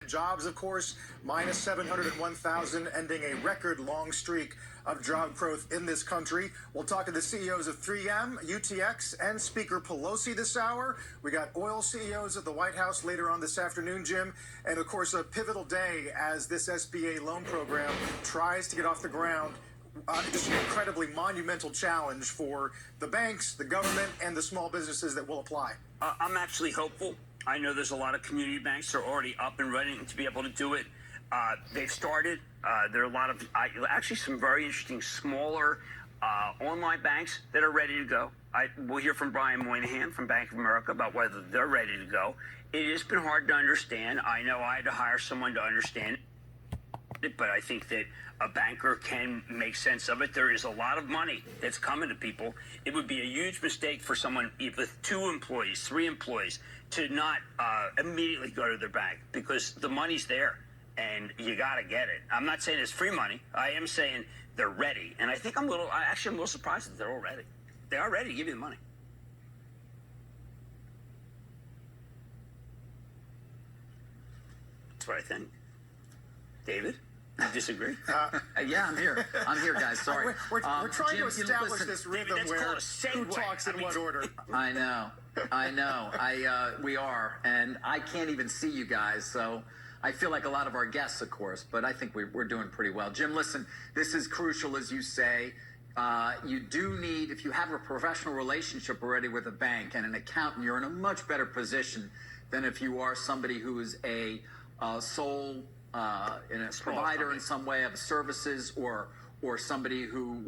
jobs, of course, minus 701,000, ending a record long streak of job growth in this country. We'll talk to the CEOs of 3M, UTX, and Speaker Pelosi this hour. We got oil CEOs at the White House later on this afternoon, Jim. And, of course, a pivotal day as this SBA loan program tries to get off the ground. Just an incredibly monumental challenge for the banks, the government, and the small businesses that will apply. I'm actually hopeful. I know there's a lot of community banks that are already up and running to be able to do it. They've started. There are a lot of actually some very interesting smaller online banks that are ready to go. We'll hear from Brian Moynihan from Bank of America about whether they're ready to go. It has been hard to understand. I know I had to hire someone to understand it, but I think that a banker can make sense of it. There is a lot of money that's coming to people. It would be a huge mistake for someone with 2 employees, 3 employees, to not immediately go to their bank, because the money's there and you got to get it. I'm not saying it's free money. I am saying they're ready. And I think I'm a little surprised that they're all ready. They are ready to give you the money. That's what I think. David? You disagree? Yeah, I'm here. I'm here, guys. Sorry. We're trying Jim, to establish this rhythm where who talks in what order. I know. We are. And I can't even see you guys, so I feel like a lot of our guests, of course, but I think we're doing pretty well. Jim, listen, this is crucial, as you say. You do need, if you have a professional relationship already with a bank and an accountant, you're in a much better position than if you are somebody who is a sole provider in some way of services, or somebody who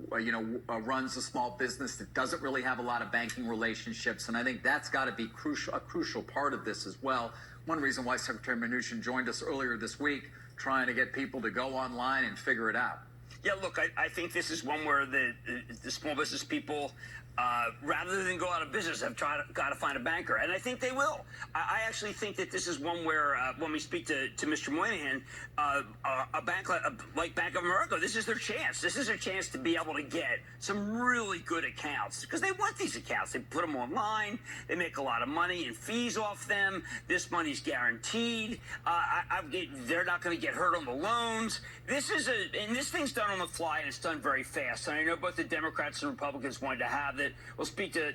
runs a small business that doesn't really have a lot of banking relationships. And I think that's got to be a crucial part of this as well. One reason why Secretary Mnuchin joined us earlier this week, trying to get people to go online and figure it out. Yeah, look, I think this is one where the small business people, rather than go out of business, have got to find a banker. And I think they will. I actually think that this is one where, when we speak to Mr. Moynihan, a bank like Bank of America, this is their chance. This is their chance to be able to get some really good accounts, because they want these accounts. They put them online. They make a lot of money in fees off them. This money's guaranteed. They're not going to get hurt on the loans. And this thing's done on the fly, and it's done very fast. And I know both the Democrats and Republicans wanted to have it. We'll speak to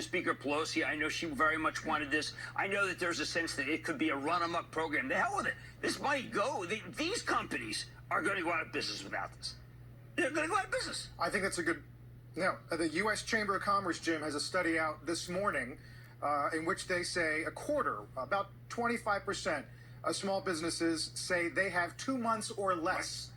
Speaker Pelosi. I know she very much wanted this. I know that there's a sense that it could be a run-amok program. The hell with it. This might go. These companies are going to go out of business without this. They're going to go out of business. I think that's a good... Now, the U.S. Chamber of Commerce, Jim, has a study out this morning in which they say a quarter, about 25% of small businesses say they have 2 months or less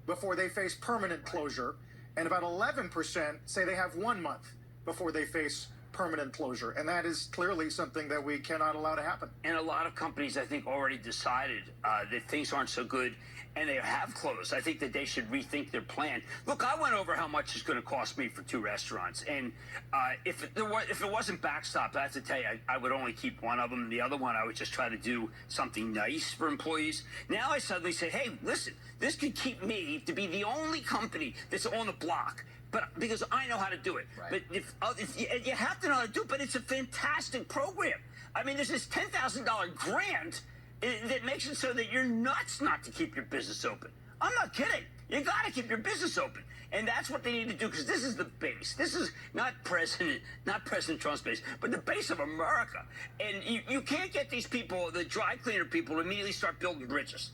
before they face permanent closure, and about 11% say they have 1 month before they face permanent closure. And that is clearly something that we cannot allow to happen. And a lot of companies, I think, already decided that things aren't so good, and they have closed. I think that they should rethink their plan. Look, I went over how much it's going to cost me for 2 restaurants, and if it wasn't backstopped, I have to tell you, I would only keep one of them. The other one, I would just try to do something nice for employees. Now I suddenly say, hey, listen, this could keep me to be the only company that's on the block. But because I know how to do it. Right. But if you have to know how to do it, but it's a fantastic program. I mean, there's this $10,000 grant that makes it so that you're nuts not to keep your business open. I'm not kidding. You got to keep your business open. And that's what they need to do, because this is the base. This is not President Trump's base, but the base of America. And you can't get these people, the dry cleaner people, to immediately start building bridges.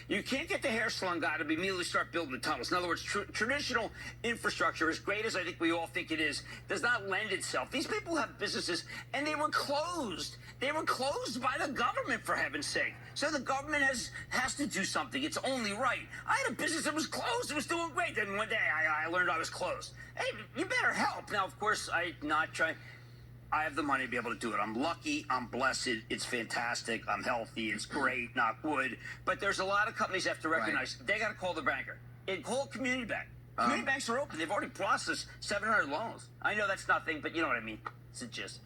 You can't get the hair salon guy to immediately start building the tunnels. In other words, traditional infrastructure, as great as I think we all think it is, does not lend itself. These people have businesses, and they were closed. They were closed by the government, for heaven's sake. So the government has to do something. It's only right. I had a business that was closed. It was doing great. Then one day I learned I was closed. Hey, you better help. Now, of course, I'm not trying. I have the money to be able to do it. I'm lucky. I'm blessed. It's fantastic. I'm healthy. It's great. Knock wood. But there's a lot of companies that have to recognize they got to call the banker and call a community bank. Community banks are open. They've already processed 700 loans. I know that's nothing, but you know what I mean. It's a gist.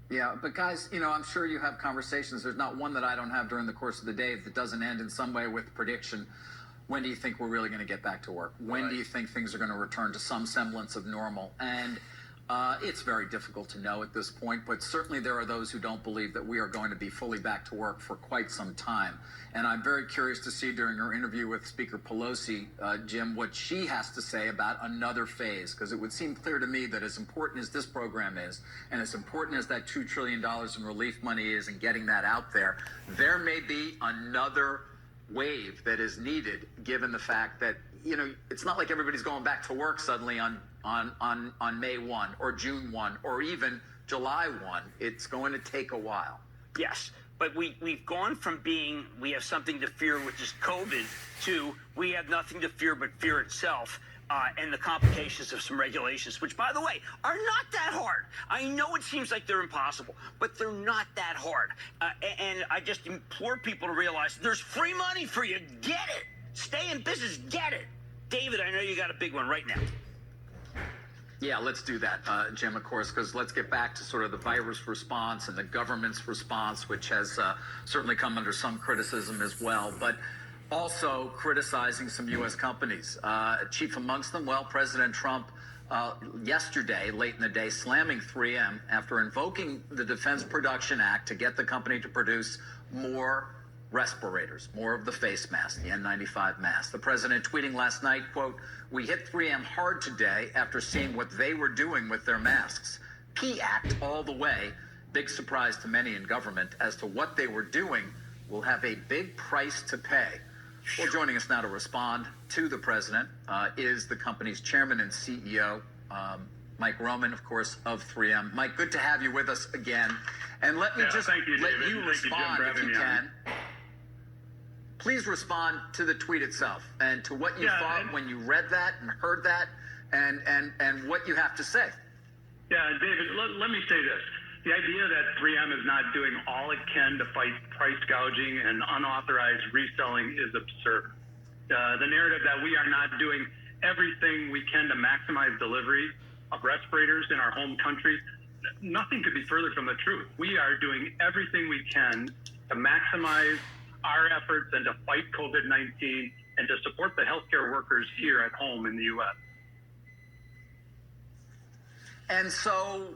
Yeah, but guys, I'm sure you have conversations. There's not one that I don't have during the course of the day that doesn't end in some way with prediction. When do you think we're really going to get back to work? When do you think things are going to return to some semblance of normal? And It's very difficult to know at this point, but certainly there are those who don't believe that we are going to be fully back to work for quite some time. And I'm very curious to see during her interview with Speaker Pelosi, Jim, what she has to say about another phase, because it would seem clear to me that as important as this program is, and as important as that $2 trillion in relief money is and getting that out there, there may be another wave that is needed, given the fact that, you know, it's not like everybody's going back to work suddenly on May 1 or June 1 or even July 1. It's going to take a while. Yes, but we've gone from being we have something to fear, which is COVID, to we have nothing to fear but fear itself. And the complications of some regulations, which, by the way, are not that hard. I know it seems like they're impossible, but they're not that hard. And I just implore people to realize there's free money for you. Get it. Stay in business. Get it. David, I know you got a big one right now. Yeah, let's do that, Jim, of course, because let's get back to sort of the virus response and the government's response, which has certainly come under some criticism as well. But also criticizing some U.S. companies. Chief amongst them, well, President Trump yesterday, late in the day, slamming 3M after invoking the Defense Production Act to get the company to produce more respirators, more of the face mask, the N95 mask. The president tweeting last night, quote, "We hit 3M hard today after seeing what they were doing with their masks. P-Act all the way. Big surprise to many in government as to what they were doing. Will have a big price to pay." Well, joining us now to respond to the president is the company's chairman and CEO, Mike Roman, of course, of 3M. Mike, good to have you with us again. And let me just thank you, let David. you Thank you, Jim, respond for if having you me on. can. Please respond to the tweet itself and to what you thought when you read that and heard that and what you have to say. Yeah, David, let me say this. The idea that 3M is not doing all it can to fight price gouging and unauthorized reselling is absurd. The narrative that we are not doing everything we can to maximize delivery of respirators in our home country, nothing could be further from the truth. We are doing everything we can to maximize our efforts and to fight COVID-19 and to support the healthcare workers here at home in the U.S. And so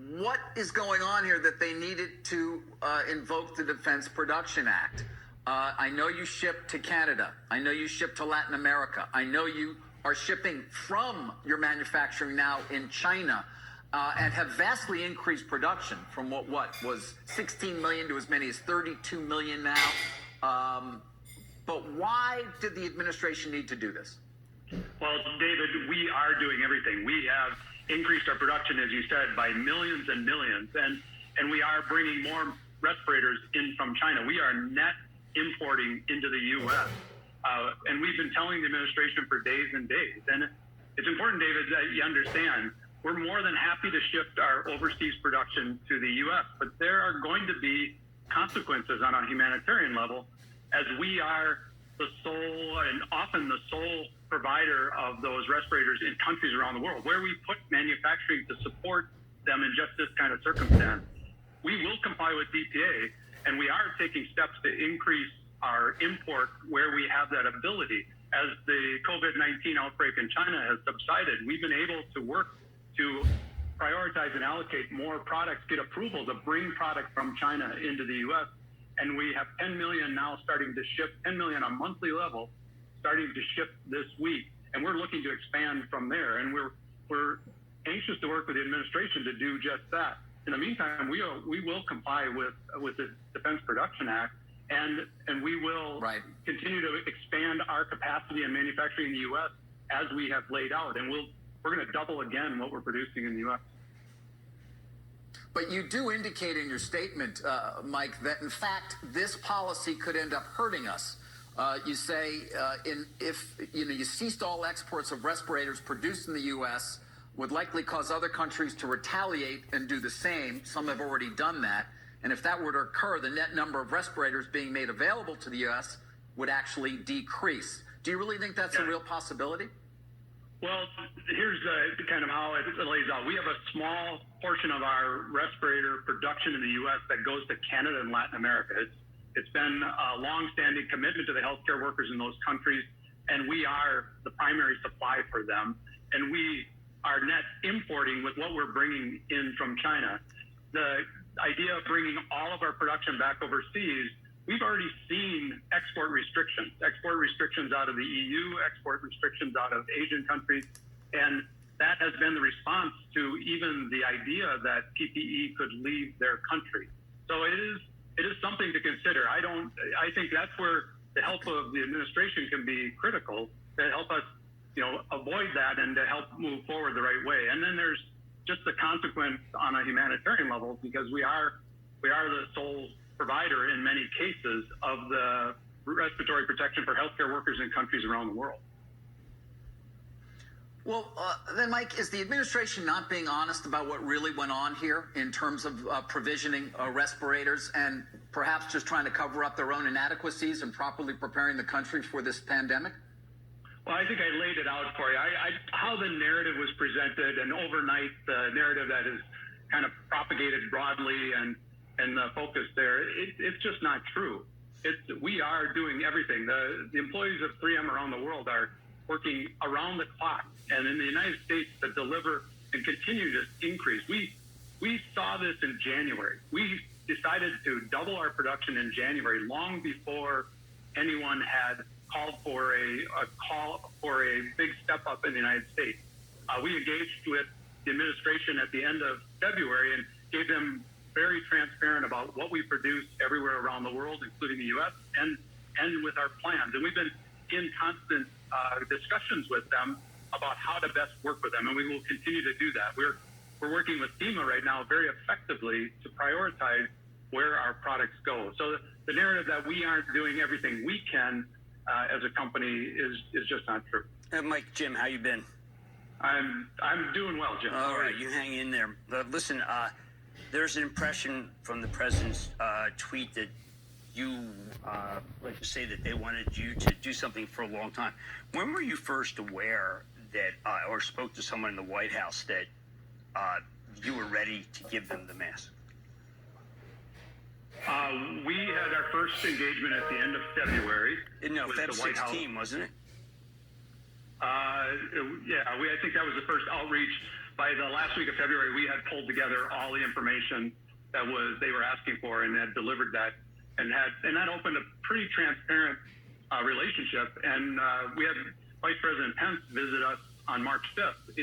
what is going on here that they needed to invoke the Defense Production Act? I know you ship to Canada. I know you ship to Latin America. I know you are shipping from your manufacturing now in China and have vastly increased production from what was 16 million to as many as 32 million now. But why did the administration need to do this? Well, David, we are doing everything. We have increased our production, as you said, by millions and millions, and we are bringing more respirators in from China. We are net importing into the U.S., and we've been telling the administration for days and days. And it's important, David, that you understand we're more than happy to shift our overseas production to the U.S., but there are going to be consequences on a humanitarian level, as we are the sole and often the sole provider of those respirators in countries around the world, where we put manufacturing to support them in just this kind of circumstance. We will comply with DPA, and we are taking steps to increase our import where we have that ability. As the COVID-19 outbreak in China has subsided, we've been able to work to prioritize and allocate more products, get approval to bring product from China into the U.S., and we have 10 million now starting to ship, 10 million on a monthly level, starting to ship this week, and we're looking to expand from there. And we're anxious to work with the administration to do just that. In the meantime, we will comply with the Defense Production Act, and we will continue to expand our capacity and manufacturing in the U.S. as we have laid out, and we're going to double again what we're producing in the U.S. But you do indicate in your statement, Mike, that in fact this policy could end up hurting us. You say if you ceased all exports of respirators produced in the U.S., would likely cause other countries to retaliate and do the same. Some have already done that. And if that were to occur, the net number of respirators being made available to the U.S. would actually decrease. Do you really think that's a real possibility? Well, here's kind of how it lays out. We have a small portion of our respirator production in the U.S. that goes to Canada and Latin America. It's been a long-standing commitment to the healthcare workers in those countries, and we are the primary supply for them. And we are net importing with what we're bringing in from China. The idea of bringing all of our production back overseas, we've already seen export restrictions out of the EU, export restrictions out of Asian countries, and that has been the response to even the idea that PPE could leave their country. So it is something to consider. I think that's where the help of the administration can be critical to help us, avoid that and to help move forward the right way. And then there's just the consequence on a humanitarian level, because we are the sole provider in many cases of the respiratory protection for healthcare workers in countries around the world. Well, then, Mike, is the administration not being honest about what really went on here in terms of provisioning respirators and perhaps just trying to cover up their own inadequacies and properly preparing the country for this pandemic? Well, I think I laid it out for you. How the narrative was presented, and overnight the narrative that is kind of propagated broadly and the focus there, it's just not true. We are doing everything. The employees of 3M around the world are working around the clock, and in the United States to deliver and continue to increase. We saw this in January. We decided to double our production in January, long before anyone had called for a big step up in the United States. We engaged with the administration at the end of February and gave them very transparent about what we produce everywhere around the world, including the U.S., and with our plans. And we've been in constant discussions with them about how to best work with them, and we will continue to do that. We're working with FEMA right now very effectively to prioritize where our products go. So the narrative that we aren't doing everything we can as a company is just not true. Mike, Jim, how you been? I'm doing well, Jim. All right, you hang in there. But listen, there's an impression from the president's tweet that you like to say that they wanted you to do something for a long time. When were you first aware that, or spoke to someone in the White House that you were ready to give them the mask? We had our first engagement at the end of February. No, with Feb the White 16, House. wasn't it? I think that was the first outreach. By the last week of February, we had pulled together all the information that they were asking for and had delivered that, and that opened a pretty transparent relationship. And we had Vice President Pence visit us on March 5th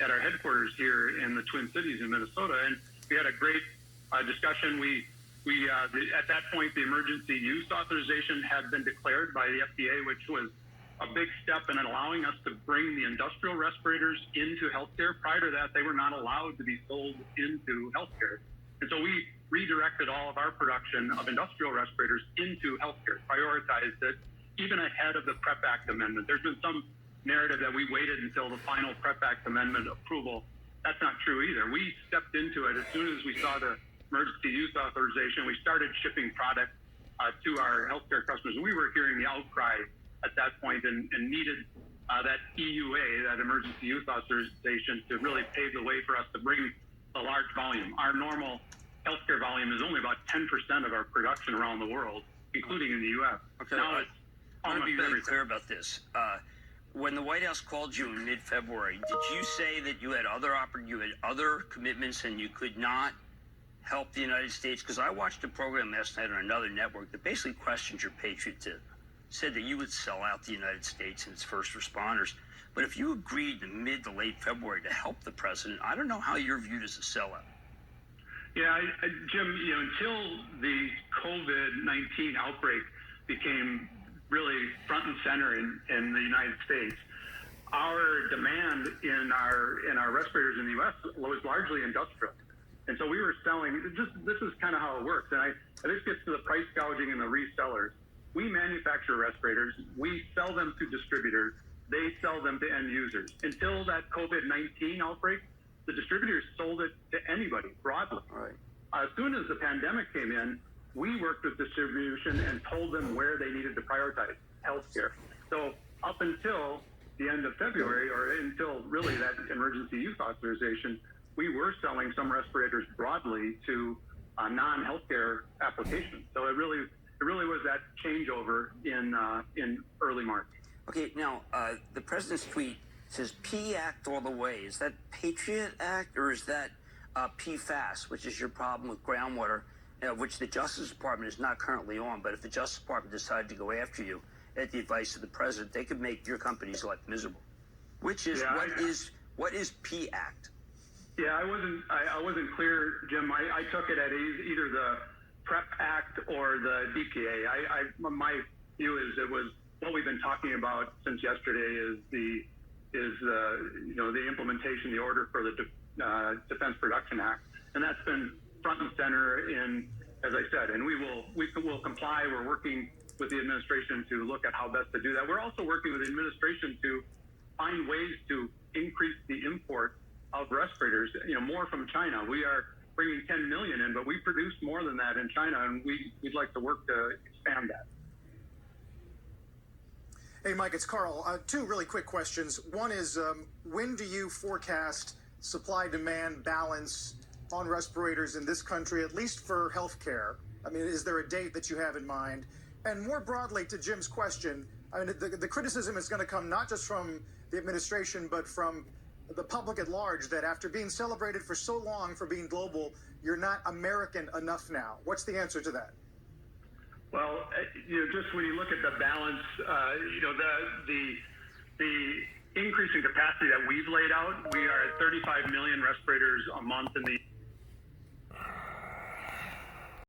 at our headquarters here in the Twin Cities in Minnesota, and we had a great discussion. At that point, the emergency use authorization had been declared by the FDA, which was a big step in allowing us to bring the industrial respirators into healthcare. Prior to that, they were not allowed to be sold into healthcare. And so we redirected all of our production of industrial respirators into healthcare, prioritized it, even ahead of the PrEP Act amendment. There's been some narrative that we waited until the final PrEP Act amendment approval. That's not true either. We stepped into it as soon as we saw the emergency use authorization. We started shipping product to our healthcare customers. And we were hearing the outcry at that point and needed that EUA, that emergency use authorization, to really pave the way for us to bring a large volume. Our normal healthcare volume is only about 10% of our production around the world, including in the U.S. Okay, now it's I want to be almost really everything. clear about this. When the White House called you in mid-February, did you say that you had other commitments and you could not help the United States? Because I watched a program last night on another network that basically questioned your patriotism, said that you would sell out the United States and its first responders. But if you agreed in mid to late February to help the president, I don't know how you're viewed as a sellout. Yeah, Jim, until the COVID-19 outbreak became really front and center in the United States, our demand in our respirators in the U.S. was largely industrial. And so we were selling, this is kind of how it works. And this gets to the price gouging and the resellers. We manufacture respirators. We sell them to distributors. They sell them to end users. Until that COVID-19 outbreak, the distributors sold it to anybody broadly. Right. As soon as the pandemic came in, we worked with distribution and told them where they needed to prioritize healthcare. So up until the end of February, or until really that emergency use authorization, we were selling some respirators broadly to non-healthcare applications. So it really was that changeover in early March. Okay, now, the president's tweet says P Act all the way. Is that Patriot Act or is that PFAS, which is your problem with groundwater, which the Justice Department is not currently on? But if the Justice Department decided to go after you at the advice of the president, they could make your company's life miserable. Which is what is P Act? Yeah, I wasn't clear, Jim. I took it at either the PrEP Act or the DPA. My view is it was what we've been talking about since yesterday is the implementation, the order for the Defense Production Act, and that's been front and center in, as I said, and we will comply. We're working with the administration to look at how best to do that. We're also working with the administration to find ways to increase the import of respirators, more from China. We are bringing 10 million in, but we produce more than that in China, and we'd like to work to expand that. Hey, Mike, it's Carl. Two really quick questions. One is, when do you forecast supply-demand balance on respirators in this country, at least for healthcare? I mean, is there a date that you have in mind? And more broadly, to Jim's question, I mean, the criticism is going to come not just from the administration, but from the public at large, that after being celebrated for so long for being global, you're not American enough now. What's the answer to that? Well, just when you look at the balance, the increase in capacity that we've laid out, we are at 35 million respirators a month in the